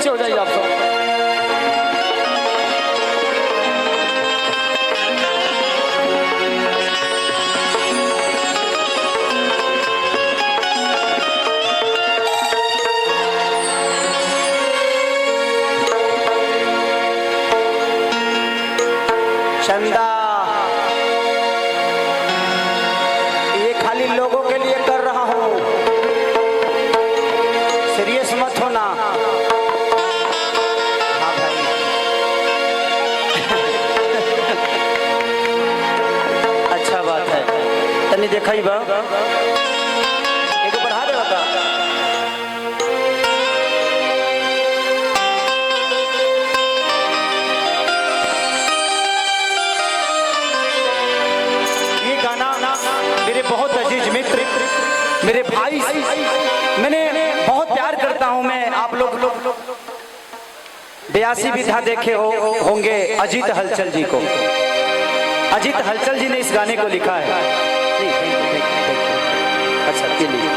पीछे हो जाइए आप सब। चंदा ये खाली लोगों के लिए कर रहा हूं, सीरियस मत होना। हाँ भाई अच्छा बात है। तनी देखा ही बा एक बढ़ा दे बता। मेरे बहुत अजीज मित्र, मेरे भाई, मैंने बहुत प्यार करता हूं मैं। आप लोग 82 विधा देखे होंगे अजीत हलचल जी को। अजीत हलचल जी ने इस गाने को लिखा है। अच्छा चलिए।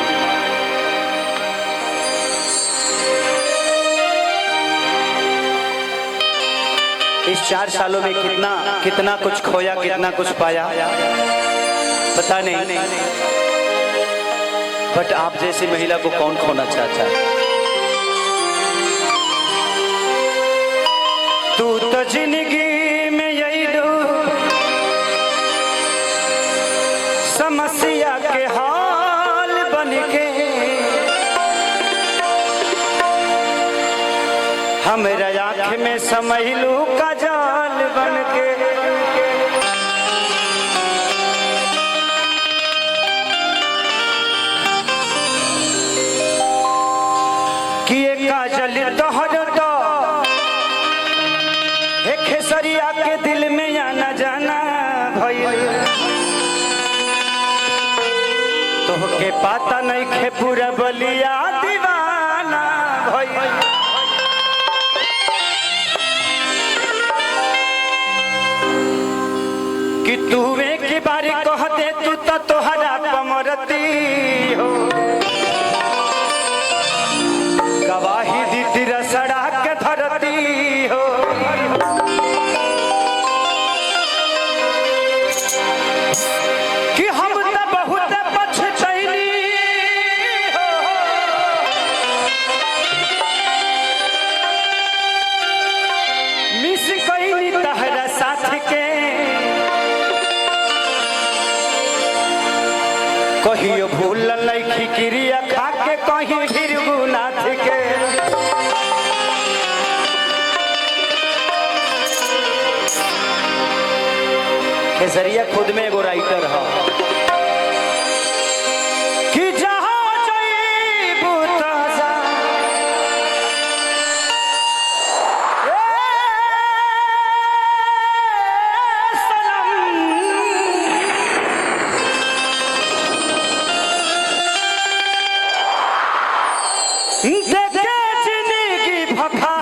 इस 4 सालों में कितना कुछ खोया, कितना कुछ पाया पता नहीं, बट आप जैसी महिला को कौन खोना चाहता है। तू तो जिंदगी में यही दो समस्या के हाल बन के, हमारे आँख में समझलू का जाल बन के। किए काजल तोहर तो हे खेसरिया के दिल में आना जाना भइल, तोहके पता नहीं खे पूरा बलिया दीवाना भइल। कि तू एक बार कह दे तू तो तोहरा कमरती हो, गवाही दी तेरा सड़क के धरती हो। कि हम तो बहुत पछतैनी हो, मिस कईनी तहरा साथ के। कहियो भूल लैखी क्रिया खा के कहीं भीरगुनाथ के। खेसरिया खुद में एगो राइटर है। कि जहाँ जइबू ताजा देखे जिंदगी भखा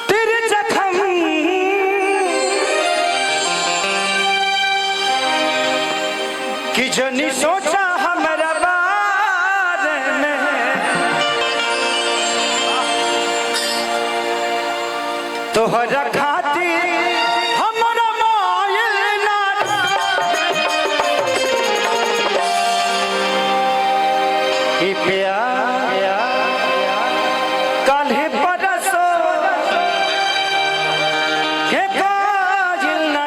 तेरे जख्म, कि जनी सोचा हमारा बारे में, तोहरा खातिर हमारा मायल ना प्यार काल्हे परसो के काजिल न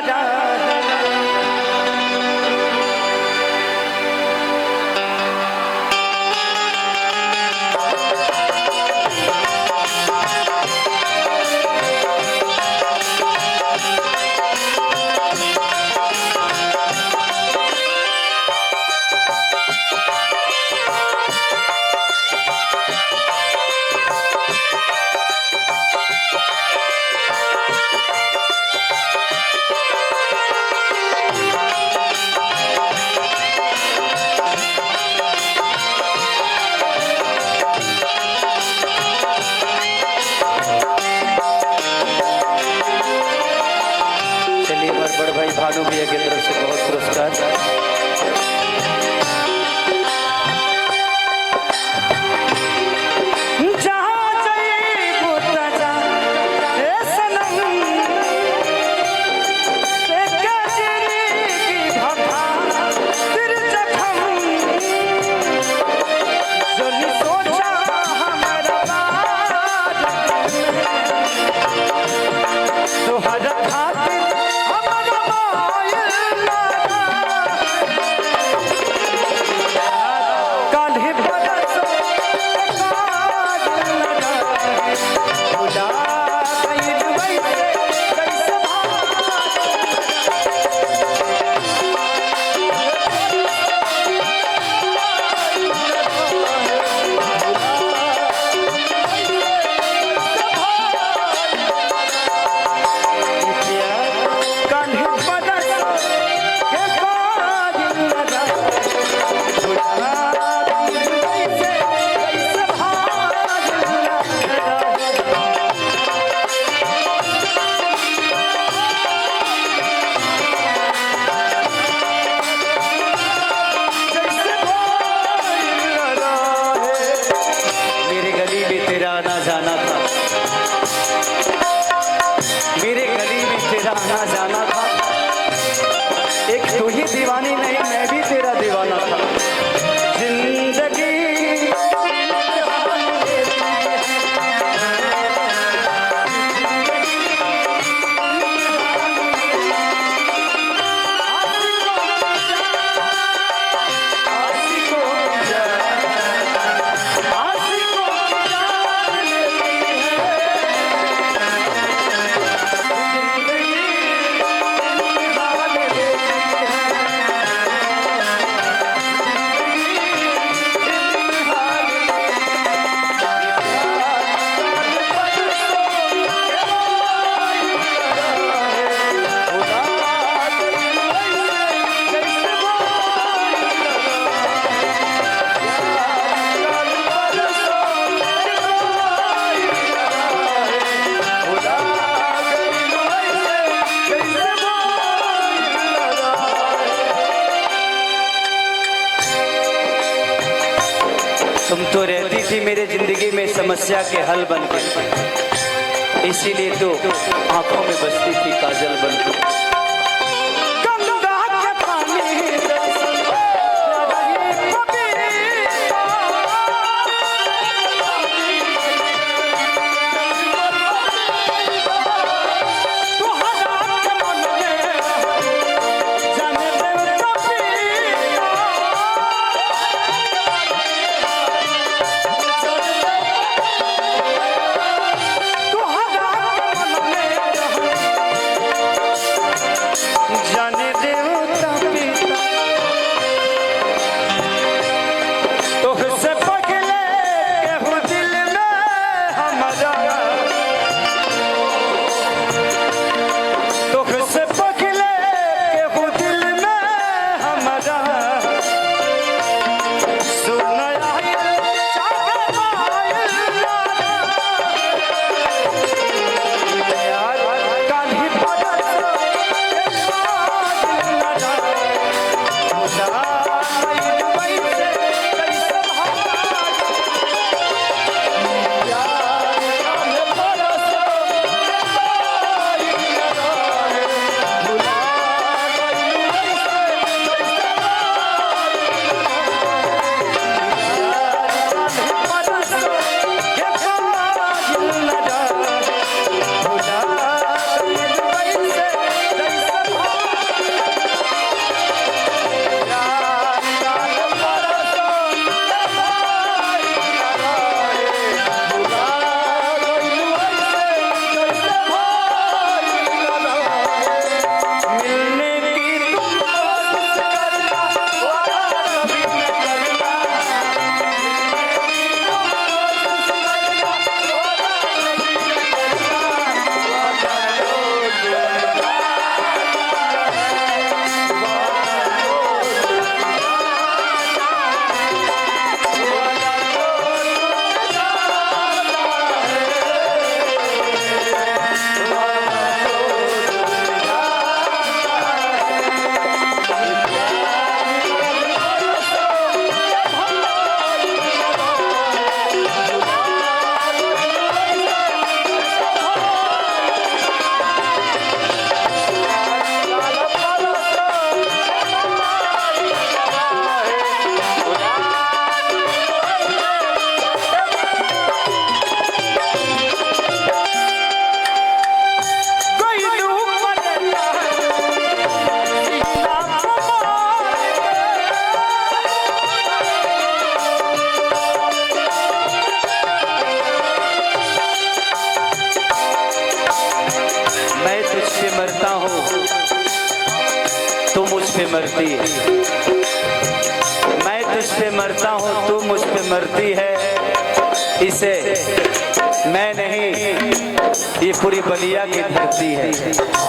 दीवानी नहीं, मैं भी तेरा दीवाना था। जिंदगी तुम तो रहती थी मेरे जिंदगी में समस्या के हल बनकर, इसीलिए तो आंखों में बसती थी काजल बनकर। पे मरती है, मैं तुझ पे मरता हूँ, तू मुझ पे मरती है। इसे मैं नहीं, ये पूरी बलिया की धरती है।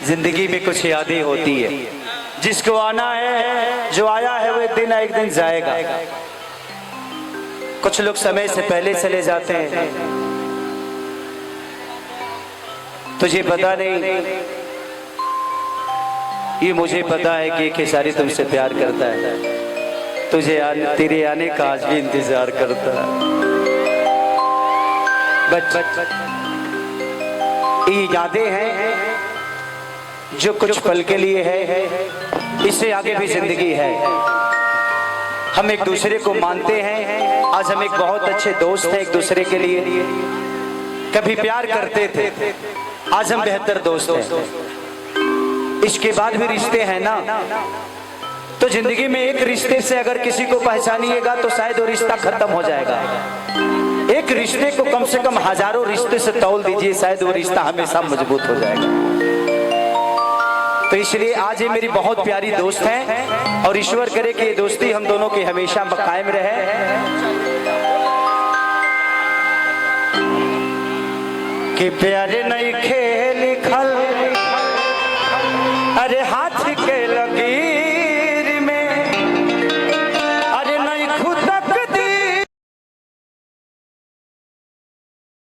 जिंदगी में कुछ यादें होती है। जिसको आना है, जो आया है वो एक दिन जाएगा। कुछ लोग समय से पहले चले जाते हैं। तुझे पता नहीं, ये मुझे पता है कि खेसारी तुमसे प्यार करता है। तेरे आने का आज भी इंतजार करता है। ये यादें हैं जो कुछ पल के लिए है, इससे आगे भी जिंदगी है। हम एक दूसरे को मानते हैं। आज हम एक बहुत अच्छे दोस्त हैं एक दूसरे के लिए। कभी प्यार करते थे, आज हम बेहतर दोस्त हैं। इसके बाद भी रिश्ते हैं ना, तो जिंदगी में एक रिश्ते से अगर किसी को पहचानिएगा तो शायद वो रिश्ता खत्म हो जाएगा। एक रिश्ते को कम से कम हजारों रिश्ते से तौल दीजिए, शायद वो रिश्ता हमेशा मजबूत हो जाएगा। तो इसलिए आज ये मेरी बहुत प्यारी दोस्त हैं और ईश्वर करे कि ये दोस्ती हम दोनों की हमेशा कायम रहे। कि प्यारे नहीं खे